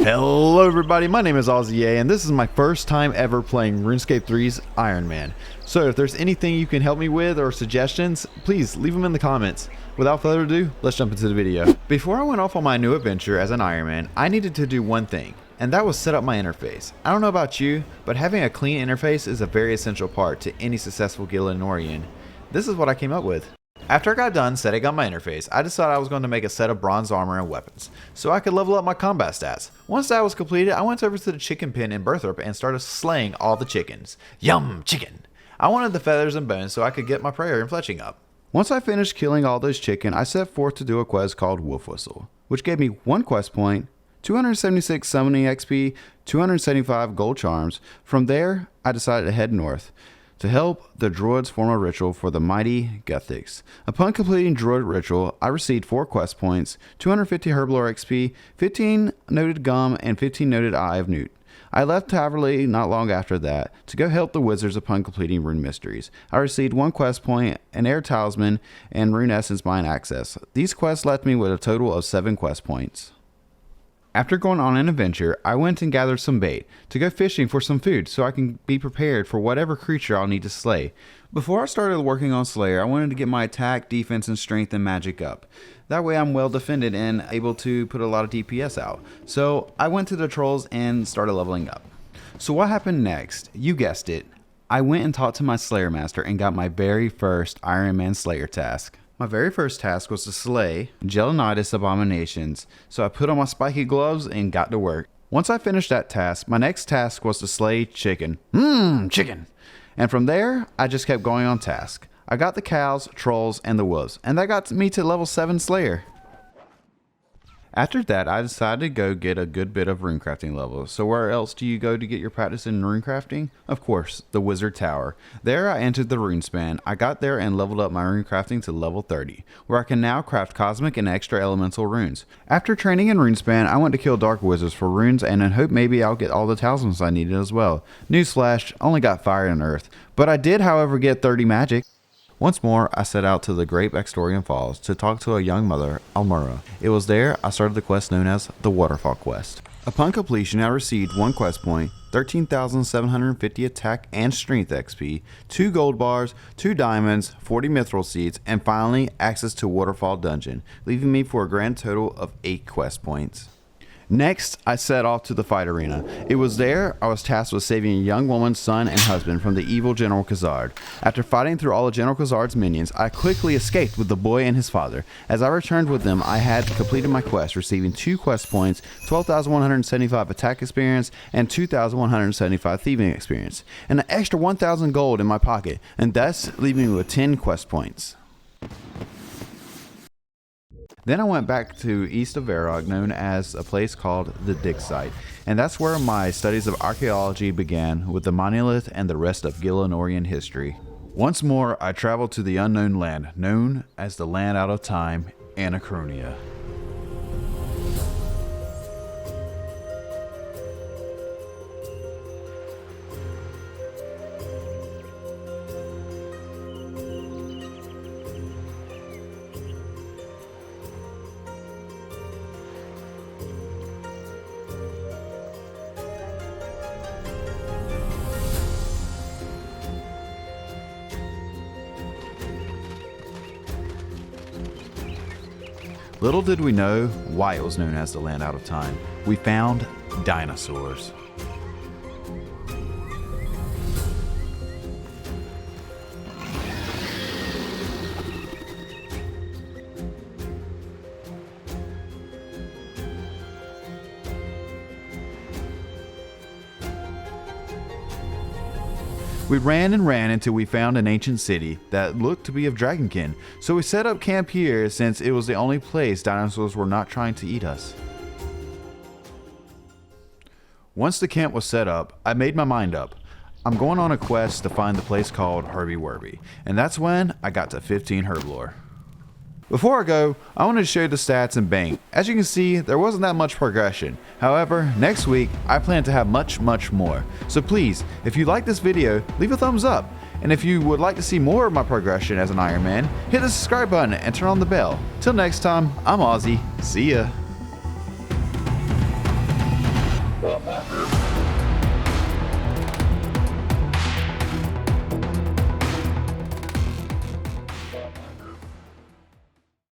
Hello everybody, my name is Auzzy and this is my first time ever playing RuneScape 3's Ironman. So if there's anything you can help me with or suggestions, please leave them in the comments. Without further ado, let's jump into the video. Before I went off on my new adventure as an Ironman, I needed to do one thing, and that was set up my interface. I don't know about you, but having a clean interface is a very essential part to any successful Gillenorian. This is what I came up with. After I got done setting up my interface, I decided I was going to make a set of bronze armor and weapons, so I could level up my combat stats. Once that was completed, I went over to the chicken pen in Berthrop and started slaying all the chickens. Yum, chicken! I wanted the feathers and bones so I could get my prayer and fletching up. Once I finished killing all those chicken, I set forth to do a quest called Wolf Whistle, which gave me 1 quest point, 276 summoning XP, 275 gold charms. From there, I decided to head north to help the druids form a ritual for the mighty Guthics. Upon completing druid ritual, I received 4 quest points, 250 herblore XP, 15 noted gum, and 15 noted eye of newt. I left Taverley not long after that to go help the wizards upon completing rune mysteries. I received 1 quest point, an air talisman, and rune essence mine access. These quests left me with a total of 7 quest points. After going on an adventure, I went and gathered some bait to go fishing for some food so I can be prepared for whatever creature I'll need to slay. Before I started working on Slayer, I wanted to get my attack, defense, and strength and magic up. That way I'm well defended and able to put a lot of DPS out. So I went to the trolls and started leveling up. So what happened next? You guessed it. I went and talked to my Slayer Master and got my very first Ironman Slayer task. My very first task was to slay Gelenitis abominations, so I put on my spiky gloves and got to work. Once I finished that task, my next task was to slay chicken. Chicken! And from there, I just kept going on task. I got the cows, trolls, and the wolves, and that got me to level 7 Slayer. After that, I decided to go get a good bit of runecrafting levels. So where else do you go to get your practice in runecrafting? Of course, the Wizard Tower. There I entered the runespan. I got there and leveled up my runecrafting to level 30, where I can now craft cosmic and extra elemental runes. After training in runespan, I went to kill dark wizards for runes and in hope maybe I'll get all the talismans I needed as well. Newsflash, only got fire and earth. But I did however get 30 magic. Once more, I set out to the Great Extorian Falls to talk to a young mother, Almura. It was there I started the quest known as the Waterfall Quest. Upon completion, I received 1 quest point, 13,750 attack and strength XP, 2 gold bars, 2 diamonds, 40 mithril seeds, and finally access to Waterfall Dungeon, leaving me for a grand total of 8 quest points. Next, I set off to the fight arena. It was there I was tasked with saving a young woman's son and husband from the evil General Khazard. After fighting through all of General Khazard's minions, I quickly escaped with the boy and his father. As I returned with them, I had completed my quest, receiving 2 quest points, 12,175 attack experience, and 2,175 thieving experience, and an extra 1,000 gold in my pocket, and thus leaving me with 10 quest points. Then I went back to east of Varrock, known as a place called the Dig Site, and that's where my studies of archaeology began with the monolith and the rest of Gillenorian history. Once more, I traveled to the unknown land, known as the Land Out of Time, Anachronia. Little did we know why it was known as the Land Out of Time. We found dinosaurs. We ran and ran until we found an ancient city that looked to be of dragonkin, so we set up camp here since it was the only place dinosaurs were not trying to eat us. Once the camp was set up, I made my mind up. I'm going on a quest to find the place called Herby Werby, and that's when I got to 15 herblore. Before I go, I wanted to show you the stats and bank. As you can see, there wasn't that much progression. However, next week, I plan to have much more. So please, if you like this video, leave a thumbs up. And if you would like to see more of my progression as an Ironman, hit the subscribe button and turn on the bell. Till next time, I'm Auzzy. See ya.